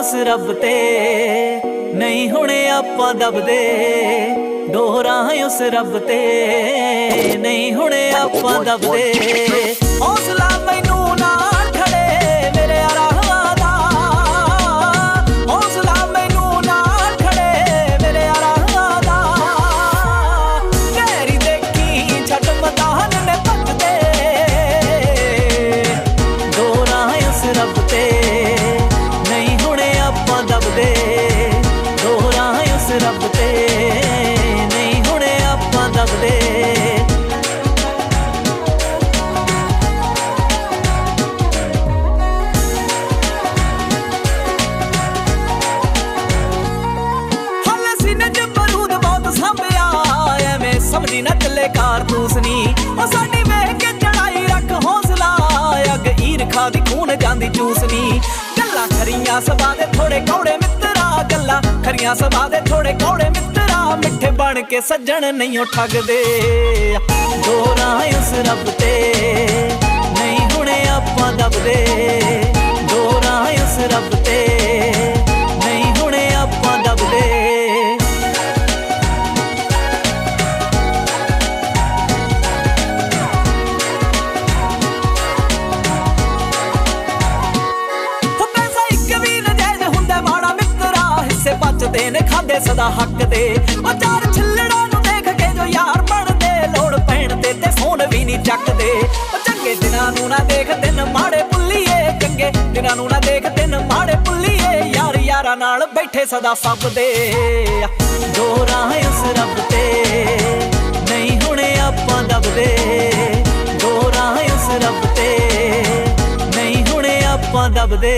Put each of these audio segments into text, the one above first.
उस रब ते नहीं हुणे आपां दबदे, डोरा उस रब ते नहीं हुणे आपां दबदे। हौसला मैनू नाल खड़े मेरे राहां दा, हौसला मैनू नाल खड़े मेरे राहां दा। गहरी देखी छड्ड मैदान ने भजदे, डोरा उस रब ते नहीं हुणे आपां दबदे, डोरा उस रब ते नहीं हुणे आपां दबदे। हाले सीने च बरूद बहुत सांभिया, एवें समझी ना चले कारतूस नी। ओ साडी वेख के चढ़ाई रख हौसला, अग ईरखा दी खून जांदी चूस नी। गल्लां खरियां सबा दे थोड़े कौड़े मित्तरा, गल्लां खरियां सबा दे थोड़े कौड़े मित्तरा। मिठे बन के सज्जण नहीं ओ ठगदे, डोरा उस रब ते नहीं हुणे आपां दबदे, डोरा उस रब ते नहीं हुणे आपां दबदे। बचदे ने खादे सदा हक दे, ओ चार छिल्लड़ां नूं देख के जो यार बनदे, लोड़ पैण ते फोन भी नहीं चकदे। ओ चंगे दिनां नूं ना देख दिन माड़े भुल्लीए, चंगे दिनां नूं ना देख दिन माड़े भुल्लीए। यार यारां नाल बैठे सदा फबदे, डोरा उस रब ते नहीं हुणे आपां दबदे, डोरा उस रब ते नहीं हुणे आपां दबदे।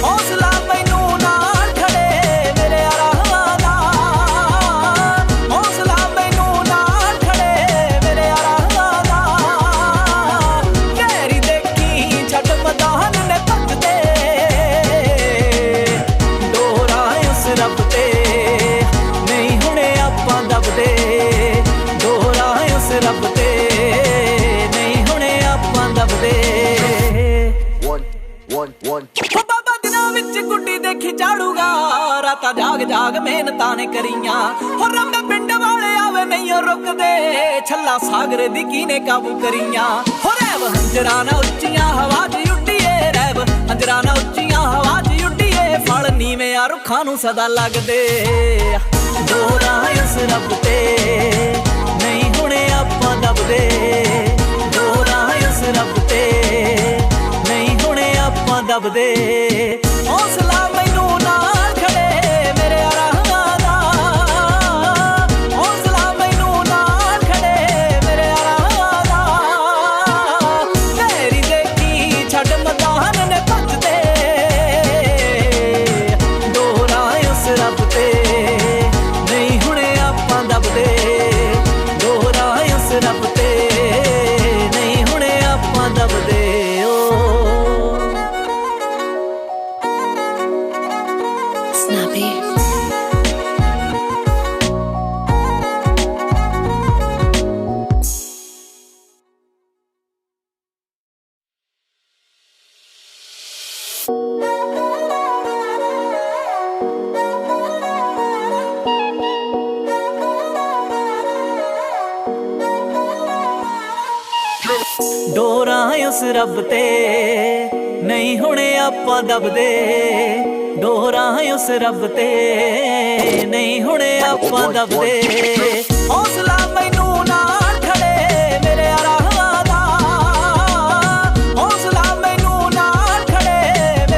हौसला मैनू नाल खड़े मेरे राहां दा, हौसला मैनू नाल खड़े मेरे राहां दा। गहरी देखी छड्ड मैदान ने भजदे, डोरा उस रब ते नहीं हुणे आपां दबदे, डोरा उस रब ते नहीं हुणे आपां दबदे। बाबा दिनां विच गुड्डी देखी झाड़ूगा, रातां जाग जाग मेहनतां ने करियां। हो रंबे पिंड वाले आवे नहीं ओ रुकदे, छल्ला सागर दी कीने काबू करियां। हो रैब हंजरा ना उच्चियां हवा च उड्डीए, रैब हंजरा ना उच्चियां हवा च उड्डीए। फल नीवें रुखां नूं सदा लगदे, डोरा उस रब ते नहीं हुणे आपां दबदे, डोरा उस रब ते नहीं हुणे आपां दबदे। हौसला मैनू नाल खड़े मेरे राहां दा, हौसला मैनू नाल खड़े मेरे राहां दा। गहरी देखी छड्ड मैदान ने भजदे, डोरा उस रब ते नहीं हुणे आपां दबदे, डोरा उस रब ते नहीं हुणे आपां दबदे। Snappy. डोरा उस रब ते नहीं हुणे आपां दबदे, डोरा उस रब ते नहीं हुणे आपां दबदे। हौसला